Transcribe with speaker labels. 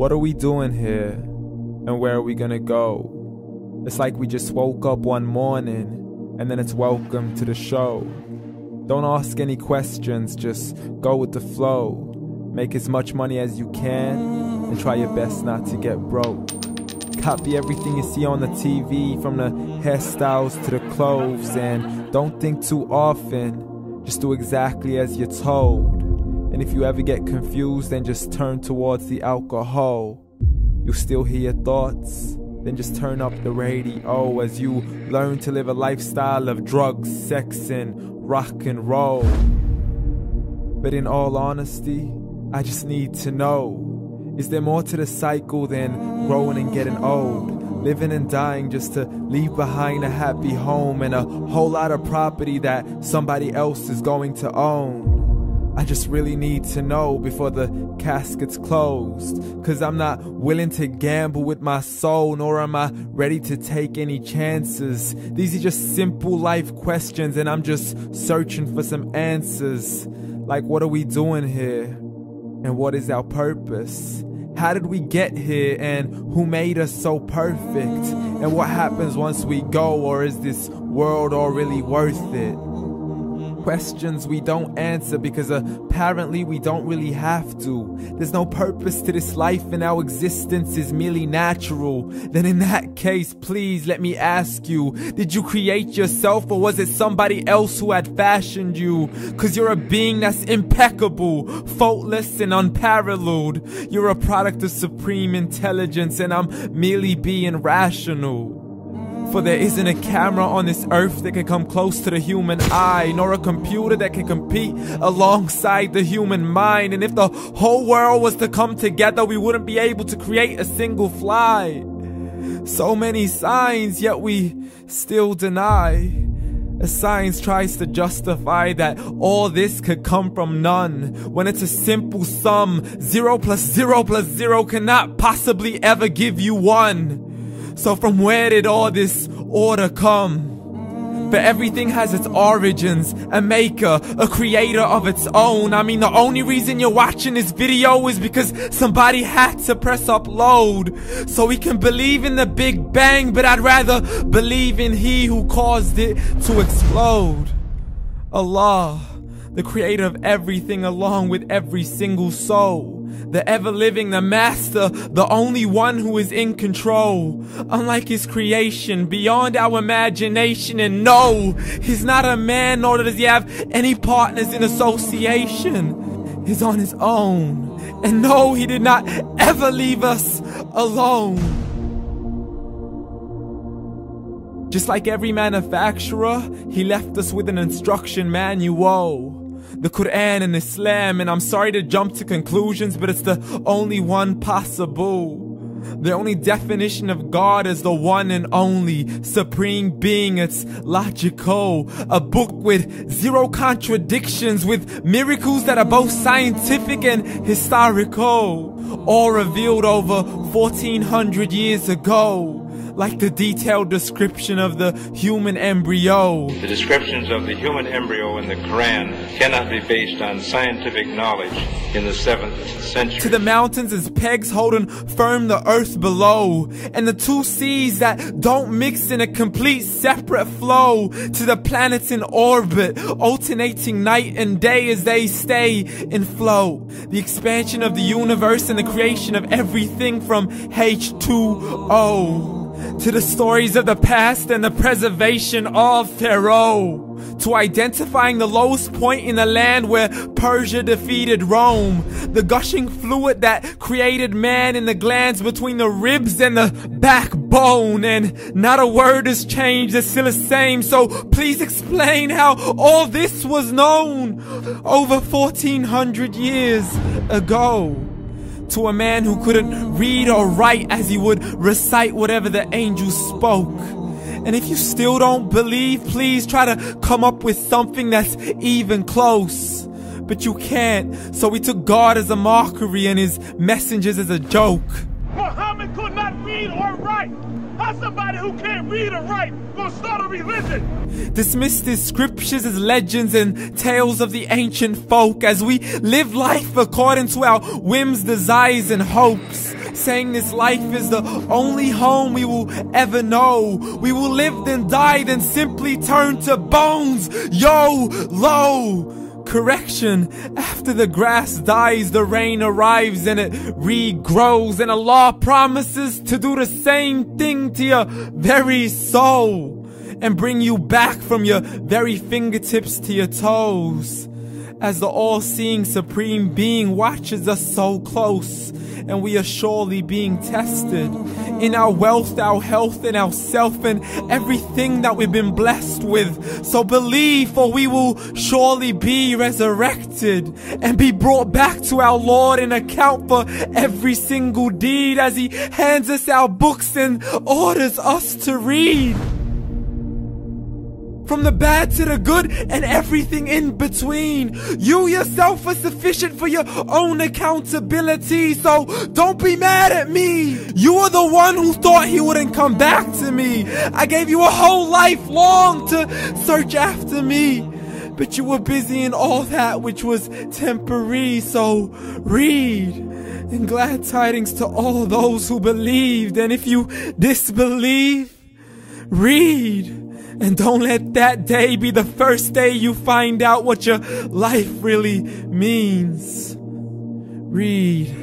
Speaker 1: What are we doing here? And where are we gonna go? It's like we just woke up one morning and then it's welcome to the show. Don't ask any questions, just go with the flow. Make as much money as you can and try your best not to get broke. Copy everything you see on the TV, from the hairstyles to the clothes, and don't think too often, just do exactly as you're told. And if you ever get confused, then just turn towards the alcohol. You still hear your thoughts? Then just turn up the radio as you learn to live a lifestyle of drugs, sex, and rock and roll. But in all honesty, I just need to know, is there more to the cycle than growing and getting old? Living and dying just to leave behind a happy home and a whole lot of property that somebody else is going to own. I just really need to know before the casket's closed, 'cause I'm not willing to gamble with my soul, nor am I ready to take any chances. These are just simple life questions and I'm just searching for some answers. Like, what are we doing here? And what is our purpose? How did we get here, and who made us so perfect? And what happens once we go, or is this world all really worth it? Questions we don't answer because apparently we don't really have to. There's no purpose to this life and our existence is merely natural. Then in that case, please let me ask you, did you create yourself, or was it somebody else who had fashioned you? 'Cause you're a being that's impeccable, faultless and unparalleled. You're a product of supreme intelligence and I'm merely being rational. For there isn't a camera on this earth that can come close to the human eye, nor a computer that can compete alongside the human mind. And if the whole world was to come together, we wouldn't be able to create a single fly. So many signs, yet we still deny. As science tries to justify that all this could come from none, when it's a simple sum. 0 plus 0 plus 0 cannot possibly ever give you 1. So from where did all this order come? For everything has its origins, a maker, a creator of its own. I mean, the only reason you're watching this video is because somebody had to press upload. So we can believe in the Big Bang, but I'd rather believe in He who caused it to explode. Allah, the creator of everything along with every single soul. The ever-living, the master, the only one who is in control. Unlike his creation, beyond our imagination. And no, he's not a man, nor does he have any partners in association. He's on his own. And no, he did not ever leave us alone. Just like every manufacturer, he left us with an instruction manual. The Quran and Islam, and I'm sorry to jump to conclusions, but it's the only one possible. The only definition of God is the one and only supreme being. It's logical. A book with 0 contradictions, with miracles that are both scientific and historical, all revealed over 1400 years ago. Like the detailed description of the human embryo.
Speaker 2: The descriptions of the human embryo in the Quran cannot be based on scientific knowledge in the 7th century.
Speaker 1: To the mountains as pegs holding firm the earth below, and the 2 seas that don't mix in a complete separate flow. To the planets in orbit, alternating night and day as they stay in flow. The expansion of the universe and the creation of everything from H2O. To the stories of the past and the preservation of Pharaoh. To identifying the lowest point in the land where Persia defeated Rome. The gushing fluid that created man in the glands between the ribs and the backbone. And not a word has changed, it's still the same. So please explain how all this was known over 1400 years ago. To a man who couldn't read or write, as he would recite whatever the angels spoke. And if you still don't believe, please try to come up with something that's even close. But you can't, so we took God as a mockery and his messengers as a joke.
Speaker 3: Muhammad could not read or write. How's somebody who can't read or write gonna start a religion?
Speaker 1: Dismiss his scriptures as legends and tales of the ancient folk, as we live life according to our whims, desires, and hopes. saying this life is the only home we will ever know. We will live then die, then simply turn to bones. YOLO! Correction, after the grass dies, the rain arrives and it regrows, and Allah promises to do the same thing to your very soul and bring you back from your very fingertips to your toes, as the all-seeing supreme being watches us so close, and we are surely being tested in our wealth, our health, and our self, and everything that we've been blessed with. So believe, for we will surely be resurrected and be brought back to our Lord and account for every single deed, as He hands us our books and orders us to read. From the bad to the good and everything in between. You yourself are sufficient for your own accountability, so don't be mad at me. You are the one who thought He wouldn't come back to me. I gave you a whole life long to search after me, but you were busy in all that which was temporary. So read, and glad tidings to all those who believed. And if you disbelieve, read. And don't let that day be the first day you find out what your life really means. Read.